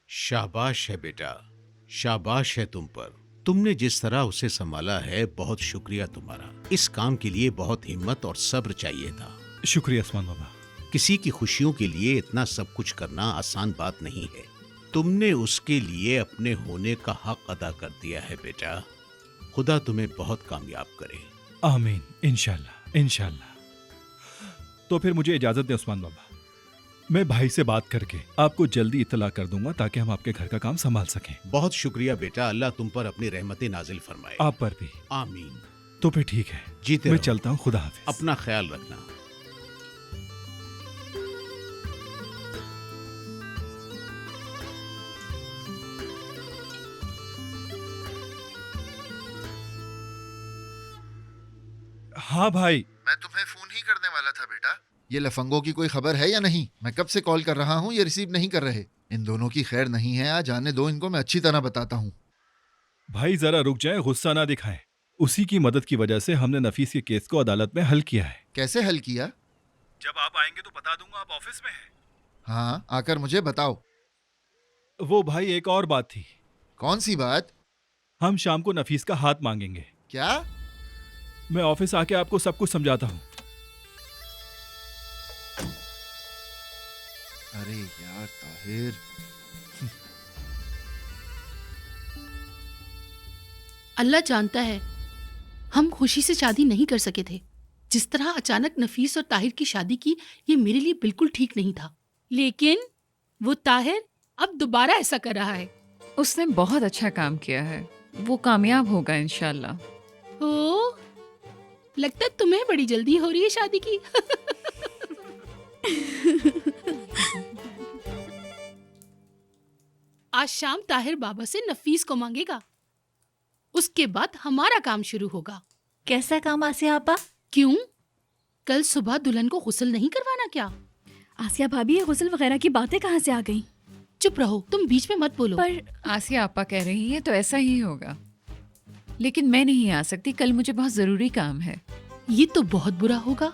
शाबाश है बेटा, शाबाश है तुम पर। तुमने जिस तरह उसे संभाला है, बहुत शुक्रिया तुम्हारा। इस काम के लिए बहुत हिम्मत और सब्र चाहिए था। शुक्रिया उस्मान बाबा। किसी की खुशियों के लिए इतना सब कुछ करना आसान बात नहीं है। तुमने उसके लिए अपने होने का हक अदा कर दिया है बेटा। खुदा तुम्हें बहुत कामयाब करे। आमीन, इंशाल्लाह इंशाल्लाह। तो फिर मुझे इजाजत दें उस्मान बाबा, मैं भाई से बात करके आपको जल्दी इत्तला कर दूंगा ताकि हम आपके घर का काम संभाल सकें। बहुत शुक्रिया बेटा, अल्लाह तुम पर अपनी रहमतें नाजिल फरमाए। आप पर भी। आमीन। तो फिर ठीक है, जीते मैं रहो। चलता हूँ, खुदा हाफिज। अपना ख्याल रखना। हाँ भाई। मैं तुम्हें फोन ही करने वाला था बेटा। ये लफंगों की कोई खबर है या नहीं? मैं कब से कॉल कर रहा हूँ, ये रिसीव नहीं कर रहे। इन दोनों की खैर नहीं है आज, आने दो इनको, मैं अच्छी तरह बताता हूँ। भाई जरा रुक जाएं, गुस्सा ना दिखाएं। उसी की मदद की वजह से हमने नफीस के केस को अदालत में हल किया है। कैसे हल किया? जब आप आएंगे तो बता दूंगा, आप ऑफिस में हैं। हाँ, आकर मुझे बताओ। वो भाई एक और बात थी। कौन सी बात? हम शाम को नफीस का हाथ मांगेंगे। क्या? मैं ऑफिस आके आपको सब कुछ समझाता हूँ। अरे यार ताहिर, अल्लाह जानता है हम खुशी से शादी नहीं कर सके थे। जिस तरह अचानक नफीस और ताहिर की शादी की, ये मेरे लिए बिल्कुल ठीक नहीं था। लेकिन वो ताहिर अब दोबारा ऐसा कर रहा है। उसने बहुत अच्छा काम किया है, वो कामयाब होगा इंशाल्लाह। ओ, लगता है तुम्हें बड़ी जल्दी हो रही है शादी की। आज शाम ताहिर बाबा से नफीस को मांगेगा, उसके बाद हमारा काम शुरू होगा। कैसा काम आसिया आपा? क्यों, कल सुबह दुल्हन को गुस्ल नहीं करवाना क्या? आसिया भाभी, ये गुस्ल वगैरह की बातें कहाँ से आ गई? चुप रहो, तुम बीच में मत बोलो। पर आसिया आपा कह रही है तो ऐसा ही होगा, लेकिन मैं नहीं आ सकती, कल मुझे बहुत जरूरी काम है। ये तो बहुत बुरा होगा।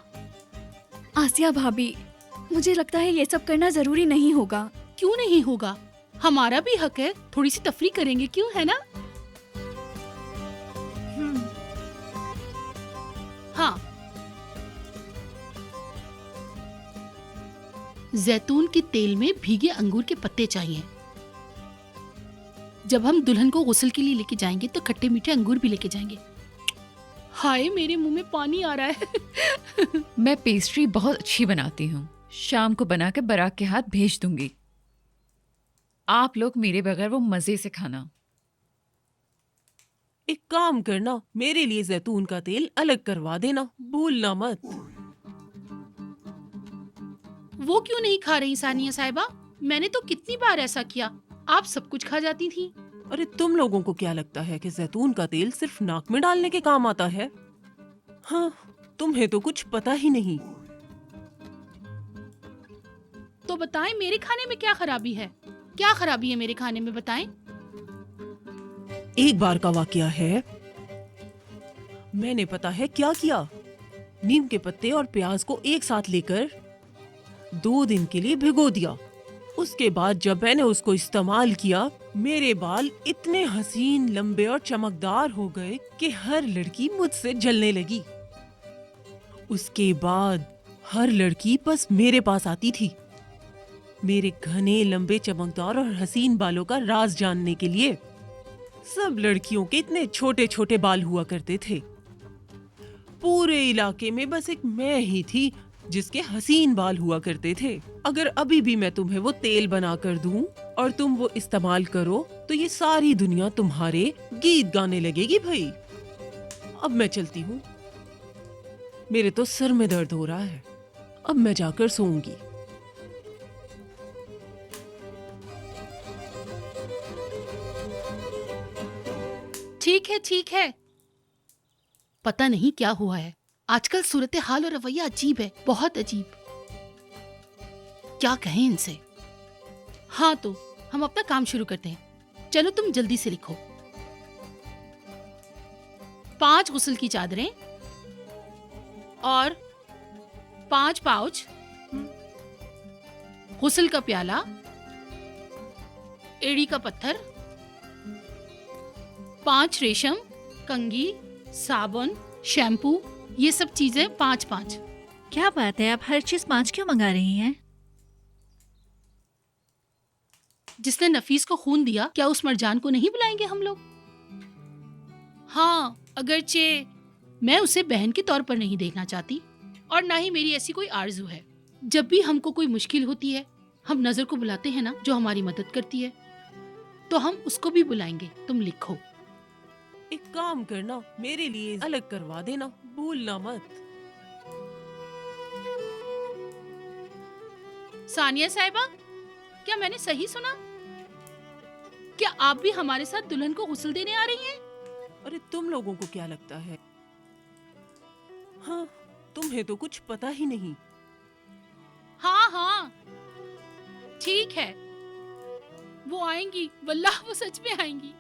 आसिया भाभी, मुझे लगता है ये सब करना जरूरी नहीं होगा। क्यों नहीं होगा? हमारा भी हक है, थोड़ी सी तफरी करेंगे, क्यों, है ना? हाँ, जैतून के तेल में भीगे अंगूर के पत्ते चाहिए। जब हम दुल्हन को गुस्ल के लिए लेके जाएंगे तो खट्टे मीठे अंगूर भी लेके जाएंगे। हाय, मेरे मुंह में पानी आ रहा है। मैं पेस्ट्री बहुत अच्छी बनाती हूँ, शाम को बना के बारात के हाथ भेज दूंगी। आप लोग मेरे बगैर वो मजे से खाना। एक काम करना, मेरे लिए जैतून का तेल अलग करवा देना, भूलना मत। वो क्यों नहीं खा रही सानिया साहिबा? मैंने तो कितनी बार ऐसा किया, आप सब कुछ खा जाती थी। अरे तुम लोगों को क्या लगता है कि जैतून का तेल सिर्फ नाक में डालने के काम आता है? हाँ, तुम्हें तो कुछ पता ही नहीं। तो बताएं, मेरे खाने में क्या खराबी है? क्या खराबी है मेरे खाने में, बताएं। एक बार का वाकया है, मैंने पता है क्या किया। नीम के पत्ते और प्याज को एक साथ लेकर 2 दिन के लिए भिगो दिया। उसके बाद जब मैंने उसको इस्तेमाल किया, मेरे बाल इतने हसीन, लंबे और चमकदार हो गए कि हर लड़की मुझसे जलने लगी। उसके बाद हर लड़की बस मेरे पास आती थी, मेरे घने, लंबे, चमकदार और हसीन बालों का राज जानने के लिए। सब लड़कियों के इतने छोटे छोटे बाल हुआ करते थे। पूरे इलाके में बस एक मैं ही थी जिसके हसीन बाल हुआ करते थे। अगर अभी भी मैं तुम्हें वो तेल बना कर दूं और तुम वो इस्तेमाल करो तो ये सारी दुनिया तुम्हारे गीत गाने लगेगी भाई। अब मैं चलती हूँ, मेरे तो सर में दर्द हो रहा है, अब मैं जाकर सोऊंगी। ठीक है। पता नहीं क्या हुआ है, आजकल सूरत हाल और रवैया अजीब है, बहुत अजीब। क्या कहें इनसे। हाँ, तो हम अपना काम शुरू करते हैं। चलो तुम जल्दी से लिखो। 5 गुस्ल की चादरें और 5 पाउच, गुस्ल का प्याला, एड़ी का पत्थर, 5 रेशम, कंघी, साबुन, शैम्पू, ये सब चीजें 5-5। क्या बात है, आप हर चीज 5 क्यों मंगा रही हैं? जिसने नफीस को खून दिया, क्या उस मरजान को नहीं बुलाएंगे हम लोग? हाँ, अगरचे मैं उसे बहन के तौर पर नहीं देखना चाहती और ना ही मेरी ऐसी कोई आरजू है। जब भी हमको कोई मुश्किल होती है, हम नजर को बुलाते हैं ना, जो हमारी मदद करती है, तो हम उसको भी बुलाएंगे। तुम लिखो। एक काम करना, मेरे लिए अलग करवा देना, भूलना मत। सानिया साहिबा, क्या मैंने सही सुना? क्या आप भी हमारे साथ दुल्हन को गुस्ल देने आ रही हैं? अरे तुम लोगों को क्या लगता है? हाँ, तुम्हें तो कुछ पता ही नहीं। हाँ हाँ, ठीक है, वो आएंगी, वल्लाह वो सच में आएंगी।